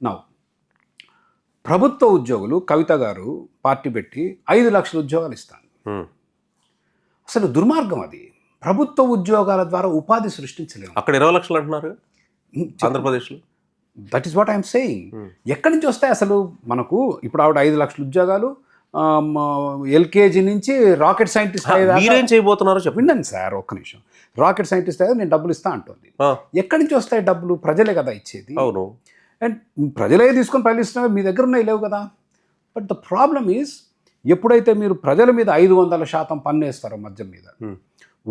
Now ప్రభుత్వ ఉద్యోగులు కవిత గారు పార్టీ పెట్టి 5 లక్షల ఉద్యోగాలు ఇస్తాను. అసలు దుర్మార్గం అది. ప్రభుత్వ ఉద్యోగాల ద్వారా ఉపాధి సృష్టించలేము. అక్కడ 20 లక్షలు అంటున్నారు ఆంధ్రప్రదేశ్లో. That is what I'm saying. ఎక్కడి నుంచి వస్తాయి అసలు మనకు? ఇప్పుడు ఆవిడ 5 లక్షల ఉద్యోగాలు ఎల్కేజీ నుంచి రాకెట్ సైంటిస్ట్ మీరేం చేయబోతున్నారో వినండి సార్ ఒక్క నిమిషం. రాకెట్ సైంటిస్ట్ అయితే నేను డబ్బులు ఇస్తా అంటుంది. ఎక్కడి నుంచి వస్తాయి డబ్బులు? ప్రజలే కదా ఇచ్చేది. అవును. అండ్ ప్రజలే తీసుకొని ప్రజలిస్తున్నా మీ దగ్గర ఉన్నాయి లేవు కదా. బట్ ద ప్రాబ్లమ్ ఈజ్ ఎప్పుడైతే మీరు ప్రజల మీద 500% పన్ను వేస్తారో మద్యం మీద,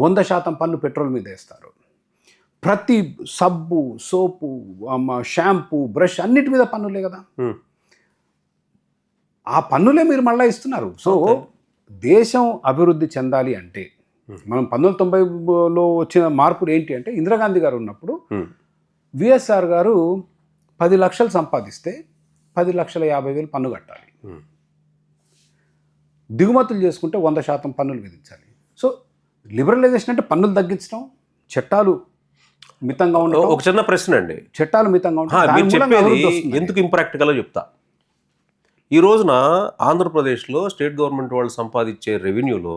100% పన్ను పెట్రోల్ మీద వేస్తారు, ప్రతి సబ్బు, సోపు, షాంపూ, బ్రష్ అన్నిటి మీద పన్నులే కదా. ఆ పన్నులే మీరు మళ్ళీ ఇస్తున్నారు. సో దేశం అభివృద్ధి చెందాలి అంటే మనం 1990లో వచ్చిన మార్పులు ఏంటి అంటే, ఇందిరాగాంధీ గారు ఉన్నప్పుడు విఎస్ఆర్ గారు 10 లక్షలు సంపాదిస్తే 10,50,000 పన్ను కట్టాలి. దిగుమతులు చేసుకుంటే 100% పన్నులు విధించాలి. సో లిబరలైజేషన్ అంటే పన్నులు తగ్గించడం, చట్టాలు మితంగా ఉండడం. ఒక చిన్న ప్రశ్న అండి, చట్టాలు మితంగా ఉండడం ఎందుకు ఇంప్రాక్టికల్గా చెప్తా. ఈ రోజున ఆంధ్రప్రదేశ్లో స్టేట్ గవర్నమెంట్ వాళ్ళు సంపాదించే రెవెన్యూలో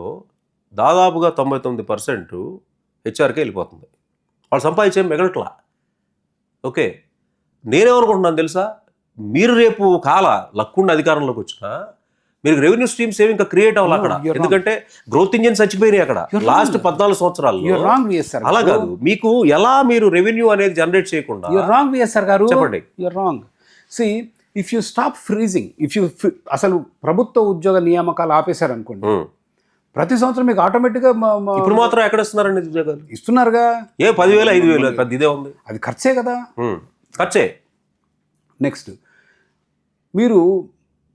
దాదాపుగా 99% హెచ్ఆర్కే వెళ్ళిపోతుంది. వాళ్ళు సంపాదించే మిగలట్లా. ఓకే, నేనేమనుకుంటున్నాను తెలుసా, మీరు రేపు లక్కుండి అధికారంలోకి వచ్చినా మీరు రెవెన్యూ స్ట్రీమ్స్ ఏమి ఇంకా క్రియేట్ అవ్వాలి అక్కడ. ఎందుకంటే గ్రోత్ ఇంజిన్ చచ్చిపోయినాయి అక్కడ లాస్ట్ 14 సంవత్సరాల్లో. అలా కాదు, మీకు ఎలా మీరు రెవెన్యూ అనేది జనరేట్ చేయకుండా. చెప్పండి. See if you stop freezing, అసలు ప్రభుత్వ ఉద్యోగ నియామకాలు ఆపేశారనుకోండి, ప్రతి సంవత్సరం మీకు ఆటోమేటిక్గా ఇప్పుడు మాత్రం ఎక్కడ ఇస్తున్నారండి ఉద్యోగాలు? ఇస్తున్నారుగా. 10,000 5,000 పెద్ద ఇదే ఉంది. అది ఖర్చే కదా. ఖర్చే. నెక్స్ట్ మీరు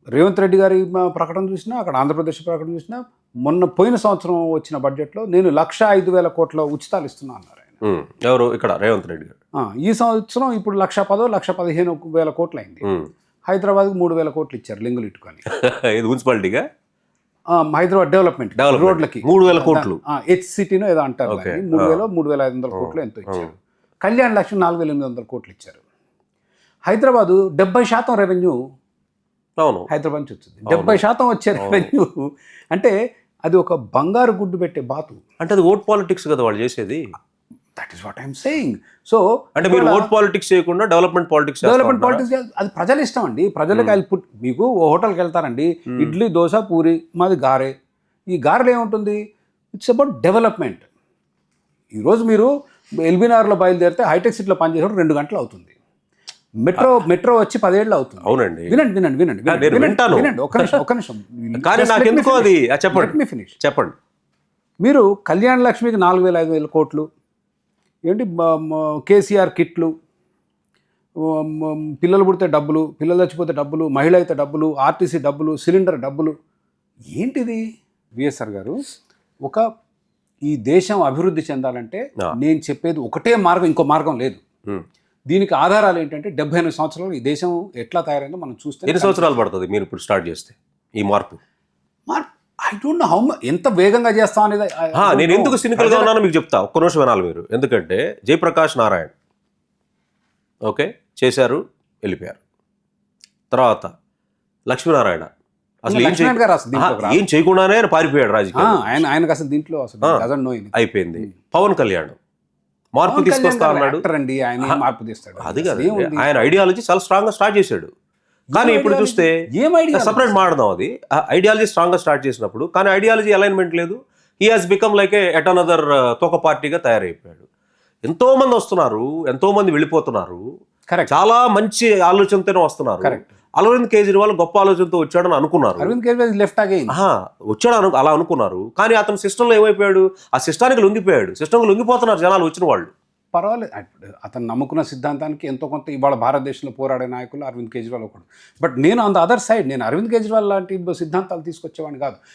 రేవంత్ రెడ్డి గారి ప్రకటన చూసినా, అక్కడ ఆంధ్రప్రదేశ్ ప్రకటన చూసినా, మొన్న పోయిన సంవత్సరం వచ్చిన బడ్జెట్లో నేను 1,05,000 కోట్ల ఉచితాలు ఇస్తున్నా అన్నారు ఆయన. ఎవరు? ఇక్కడ రేవంత్ రెడ్డి గారు. ఈ సంవత్సరం ఇప్పుడు 1,10,000 1,15,000 కోట్లు అయింది. హైదరాబాద్కి 3,000 కోట్లు ఇచ్చారు లింగులు ఇట్టుకొని. ఇది మున్సిపాలిటీగా? హైదరాబాద్ డెవలప్మెంట్ రోడ్లకి 3,000 కోట్లు. హెచ్ సిటీనో ఏదో అంటారు. 3,000 3,500 కోట్లు ఎంతో ఇచ్చారు. కళ్యాణ్ లక్ష్మి 4,800 కోట్లు ఇచ్చారు. హైదరాబాదు 70% రెవెన్యూ హైదరాబాద్ నుంచి వచ్చింది. 70% వచ్చే రెవెన్యూ అంటే అది ఒక బంగారు గుడ్డు పెట్టే బాతు. అంటే అది ఓట్ పాలిటిక్స్ కదా వాళ్ళు చేసేది. That is what I'm saying. So అంటే మీరు ఓట్ పాలిటిక్స్ చేయకుండా డెవలప్మెంట్ పాలిటిక్స్ అది ప్రజల ఇష్టం అండి. ప్రజలకు మీకు ఓ హోటల్కి వెళ్తారండి, ఇడ్లీ, దోశ, పూరి, మాది గారె. ఈ గారెలు ఏముంటుంది? It's about development. ఈరోజు మీరు ఎల్బీనగర్లో బయలుదేరితే హైటెక్ సిటీలో పనిచేసేటప్పుడు 2 గంటలు అవుతుంది. మెట్రో వచ్చి 10 ఏళ్ళు అవుతుంది. అవునండి. వినండి ఒక్క నిమిషం. చెప్పండి. మీరు కళ్యాణ లక్ష్మికి 4,000-5,000 కోట్లు ఏంటి, కేసీఆర్ కిట్లు, పిల్లలు పుడితే డబ్బులు, పిల్లలు చచ్చిపోతే డబ్బులు, మహిళ అయితే డబ్బులు, ఆర్టీసీ డబ్బులు, సిలిండర్ డబ్బులు. ఏంటిది విఎస్ఆర్ గారు? ఈ దేశం అభివృద్ధి చెందాలంటే నేను చెప్పేది ఒకటే మార్గం, ఇంకో మార్గం లేదు. దీనికి ఆధారాలు ఏంటంటే 78 సంవత్సరాలు ఈ దేశం ఎట్లా తయారైందో మనం చూస్తే. ఎన్ని సంవత్సరాలు పడుతుంది మీరు ఇప్పుడు స్టార్ట్ చేస్తే ఈ మార్పు? ఐ డోంట్ నో ఎంత వేగంగా చేస్తాం అనేది. నేను ఎందుకు సినికల్గా ఉన్నానో మీకు చెప్తా, ఒక్క నిమిషం వినాలి మీరు. ఎందుకంటే జయప్రకాష్ నారాయణ్ ఓకే చేశారు, వెళ్ళిపోయారు. తర్వాత లక్ష్మీనారాయణ అసలు ఏం చేయకుండానే ఆయన పారిపోయాడు రాజకీయం. ఆయనకు అసలు దీంట్లో అయిపోయింది. పవన్ కళ్యాణ్ మార్పు తీసుకొస్తా అన్నాడు. మార్పు తీస్తాడు. అది కాదు, ఆయన ఐడియాలజీ చాలా స్ట్రాంగ్ గా స్టార్ట్ చేశాడు. కానీ ఇప్పుడు చూస్తే సపరేట్ మాడదాం. అది ఐడియాలజీ స్ట్రాంగ్ గా స్టార్ట్ చేసినప్పుడు, కానీ ఐడియాలజీ అలైన్మెంట్ లేదు. He has become like at another తోక పార్టీగా తయారైపోయాడు. ఎంతో మంది వస్తున్నారు, ఎంతో మంది వెళ్ళిపోతున్నారు. చాలా మంచి ఆలోచనతోనే వస్తున్నారు. అరవింద్ కేజ్రీవాల్ గొప్ప ఆలోచనతో వచ్చాడని అనుకున్నారు. అరవింద్ కేజ్రీవాల్ లెఫ్ట్ వచ్చాడు అలా అనుకున్నారు. కానీ అతను సిస్టంలో ఏమైపోయాడు? ఆ సిస్టానికి లొంగిపోయాడు. సిస్టంకి లొంగిపోతున్నారు జనాలు వచ్చిన వాళ్ళు. పర్వాలేదు, అతను నమ్ముకున్న సిద్ధాంతానికి ఎంతో కొంత ఇవాళ భారతదేశంలో పోరాడే నాయకులు అరవింద్ కేజ్రీవాల్ ఒకడు. బట్ నేను ఆన్ ద అదర్ సైడ్, నేను అరవింద్ కేజ్రీవాల్ లాంటి సిద్ధాంతాలు తీసుకొచ్చేవాడిని కాదు.